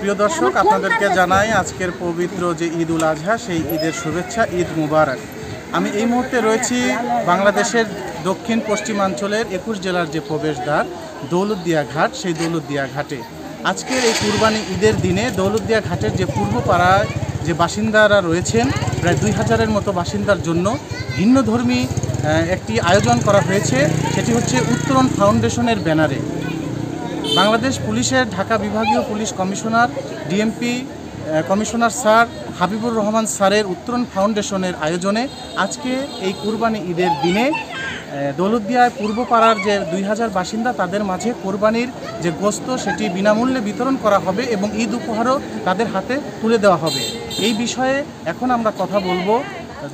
প্রিয় দর্শক, আপনাদেরকে জানাই আজকের পবিত্র যে ঈদ উল আজহা, সেই ঈদের শুভেচ্ছা, ঈদ মুবারক। আমি এই মুহূর্তে রয়েছি বাংলাদেশের দক্ষিণ পশ্চিমাঞ্চলের 21 জেলার যে প্রবেশদ্বার দৌলতদিয়া ঘাট, সেই দৌলতদিয়া ঘাটে আজকের এই কুরবানি ঈদের দিনে দৌলতদিয়া ঘাটের যে পূর্বপাড়ায় যে বাসিন্দারা রয়েছেন, প্রায় 2000-এর মতো বাসিন্দার জন্য ভিন্নধর্মী একটি আয়োজন করা হয়েছে। সেটি হচ্ছে উত্তরণ ফাউন্ডেশনের ব্যানারে বাংলাদেশ পুলিশের ঢাকা বিভাগীয় police commissioner DMP commissioner sir Habibur Rahman স্যারের উত্তরণ ফাউন্ডেশনের আয়োজনে আজকে এই কুরবানি ঈদের দিনে দৌলতদিয়ায় পূর্বপাড়ার যে 2000 বাসিন্দা, তাদের মাঝে কোরবানির যে গোশত সেটি বিনামূল্যে বিতরণ করা হবে এবং ঈদ উপহারও তাদের হাতে তুলে দেওয়া হবে। এই বিষয়ে এখন আমরা কথা বলবো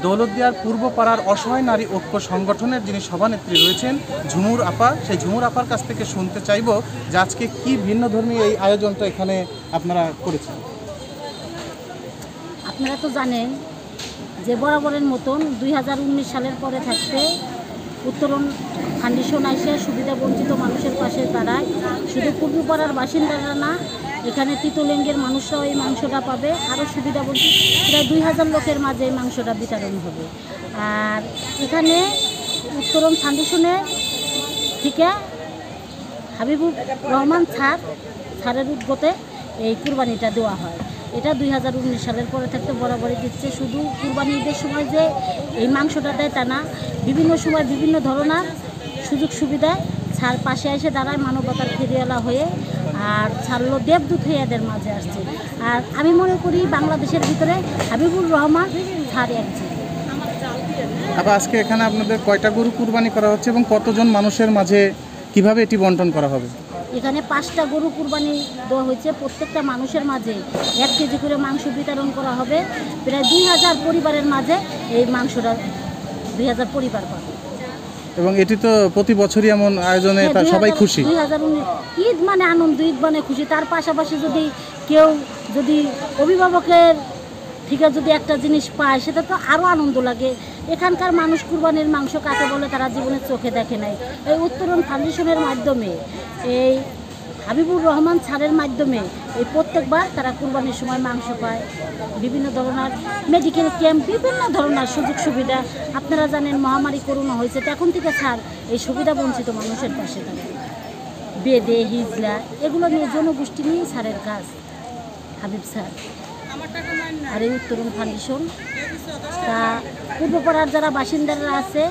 দৌলতদিয়ার পূর্বপাড়ার অসহায় নারী ঐক্য সংগঠনের যিনি সভানেত্রী রয়েছেন ঝুমুর আপা। সেই ঝুমুর আপার কাছ থেকে শুনতে চাইব যে আজকে কি ভিন্নধর্মী এই আয়োজনটা এখানে আপনারা করেছেন। আপনারা তো জানেন যে বরাবরের মতন 2019 সালের পরে থাকতে উত্তরণ ফাউন্ডেশন আইসে সুবিধা বঞ্চিত মানুষের পাশে দাঁড়ায়। শুধু পূর্বপাড়ার বাসিন্দারা না, এখানে তৃতীয়লিঙ্গের মানুষরাও এই মাংসটা পাবে। আরও সুবিধা বঞ্চিত প্রায় 2000 লোকের মাঝে এই মাংসটা বিতরণ হবে। আর এখানে উত্তরণ ফাউন্ডেশনে থেকে হাবিবুর রহমান স্যারের উদ্যোগে এই কুরবানিটা দেওয়া হয়। এটা 2019 সালের পরে থাকতে বরাবরই দিচ্ছে। শুধু কুরবানি ঈদের সময় যে এই মাংসটা দেয় তা না, বিভিন্ন সময় বিভিন্ন ধরনের সুযোগ সুবিধায় স্যার পাশে এসে দাঁড়ায় মানবতার ফেরিওয়ালা হয়ে। আর ছাড়লো দেবদূত হয়ে এদের মাঝে আসছে। আর আমি মনে করি বাংলাদেশের ভিতরে হাবিবুর রহমান স্যার একজন। আবার আজকে এখানে আপনাদের কয়টা গরু কুরবানি করা হচ্ছে এবং কতজন মানুষের মাঝে কিভাবে এটি বন্টন করা হবে? এখানে 5টা গরু কুরবানি দেওয়া হয়েছে। প্রত্যেকটা মানুষের মাঝে 1 কেজি করে মাংস বিতরণ করা হবে। প্রায় 2000 পরিবারের মাঝে এই মাংসটা 2000 পরিবার পাবে। এবং এটি তো প্রতি বছরই এমন আয়োজনে সবাই খুশি। 2019 ঈদ মানে আনন্দ, ঈদ মানে খুশি। তার পাশাপাশি যদি কেউ অভিভাবকের থেকে যদি একটা জিনিস পায়, সেটা তো আরও আনন্দ লাগে। এখানকার মানুষ কুরবানির মাংস কাকে বলে তারা জীবনের চোখে দেখে নাই। এই উত্তরণ ফাউন্ডেশনের মাধ্যমে, এই হাবিবুর রহমান স্যারের মাধ্যমে এই প্রত্যেকবার তারা কুরবানির সময় মাংস পায়। বিভিন্ন ধরনের মেডিকেল ক্যাম্প, বিভিন্ন ধরনের সুযোগ সুবিধা। আপনারা জানেন মহামারী করোনা হয়েছে, তখন থেকে স্যার এই সুবিধা বঞ্চিত মানুষের পাশে দাঁড়ায়। বেদে হিজলা এগুলো নিয়ে জনগোষ্ঠী নিয়ে স্যারের কাজ হাবিব স্যার। আর এই উত্তরণ ফাউন্ডেশন তা পূর্বপাড়ার যারা বাসিন্দারা আছে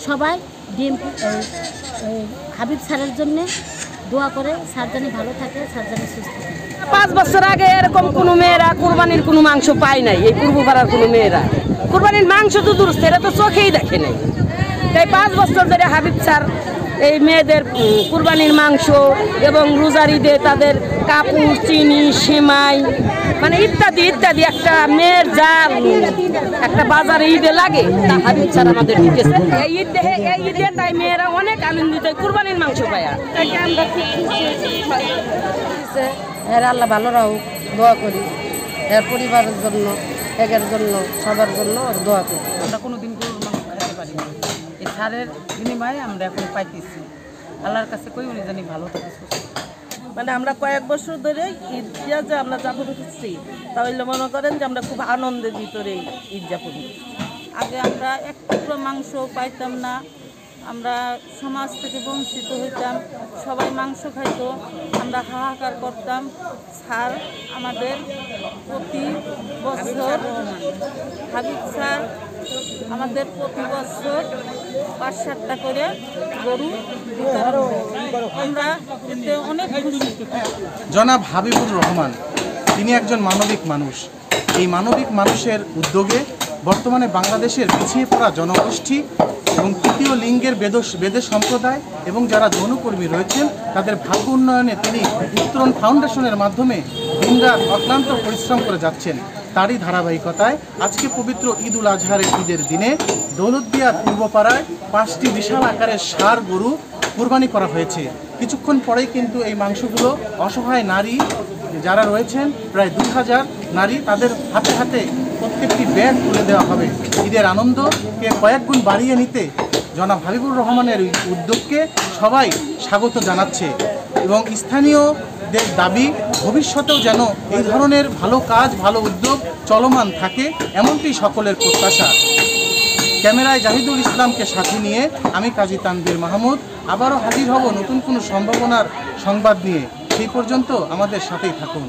সবাই ডিএমপি হাবিব স্যারের জন্যে দোয়া করে, স্যার জানি ভালো থাকে, স্যার জানি সুস্থ থাকে। 5 বছর আগে এরকম কোনো মেয়েরা কুরবানির কোনো মাংস পায় নাই। এই পূর্বপাড়ার কোনো মেয়েরা কুরবানির মাংস তো দূরস্থ, এরা তো চোখেই দেখে নাই। তাই 5 বছর ধরে হাবিব স্যার এই মেয়েদের কুরবানির মাংস এবং রোজার ঈদে তাদের কাপড়, চিনি, সেমাই মানে ইত্যাদি ইত্যাদি একটা মেয়ের যা একটা বাজারে ঈদে লাগে তা হাবিব স্যার আমাদের দিতেছে। এই ঈদে তাই মেয়েরা অনেক আনন্দিত কুরবানির মাংস পায়। এর আল্লাহ ভালো রাখুক, দোয়া করি এর পরিবারের জন্য, একের জন্য, সবার জন্য দোয়া করি। আমরা কোনোদিন গরুর মাংস খেতে পারি না, এই সারের বিনিময়ে আমরা এখন পাইতেছি। আল্লাহর কাছে কই উনি জানি ভালো থাকে, সুস্থ। মানে আমরা কয়েক বছর ধরে ঈদ যে আমরা যাপন করছি, তাহলে মনে করেন যে আমরা খুব আনন্দের ভিতরে ঈদ যাপন করছি। আগে আমরা এক টুকরো মাংস পাইতাম না, আমরা সমাজ থেকে বঞ্চিত হইতাম, সবাই মাংস খাইতো, আমরা হাহাকার করতাম। স্যার আমাদের প্রতি বছর হাবিব স্যার আমাদের প্রতি বছর 5-7টা করে গরু বিতরণ, আমরা এতে অনেক খুশি। জনাব হাবিবুর রহমান তিনি একজন মানবিক মানুষ। এই মানবিক মানুষের উদ্যোগে বর্তমানে বাংলাদেশের পিছিয়ে পড়া জনগোষ্ঠী এবং তৃতীয় লিঙ্গের বেদে সম্প্রদায় এবং যারা যৌনকর্মী রয়েছেন তাদের ভাগ্য উন্নয়নে তিনি উত্তরণ ফাউন্ডেশনের মাধ্যমে দিনরাত অক্লান্ত পরিশ্রম করে যাচ্ছেন। তারই ধারাবাহিকতায় আজকে পবিত্র ঈদ উল আজহার ঈদের দিনে দৌলতদিয়ার পূর্বপাড়ায় 5টি বিশাল আকারের ষাঁড় গরু কুরবানি করা হয়েছে। কিছুক্ষণ পরেই কিন্তু এই মাংসগুলো অসহায় নারী যারা রয়েছেন প্রায় 2000 নারী, তাদের হাতে হাতে প্রত্যেকটি ব্যাগ তুলে দেওয়া হবে। ঈদের আনন্দকে কয়েক গুণ বাড়িয়ে নিতে জনাব হাবিবুর রহমানের উদ্যোগকে সবাই স্বাগত জানাচ্ছে এবং স্থানীয় স্যারদের দাবি ভবিষ্যতেও যেন এই ধরনের ভালো কাজ ভালো উদ্যোগ চলমান থাকে, এমনটি সকলের প্রত্যাশা। ক্যামেরায় জাহিদুল ইসলামকে সাথে নিয়ে আমি কাজী তানভীর মাহমুদ আবারও হাজির হব নতুন কোনো সম্ভাবনার সংবাদ নিয়ে। সেই পর্যন্ত আমাদের সাথেই থাকুন।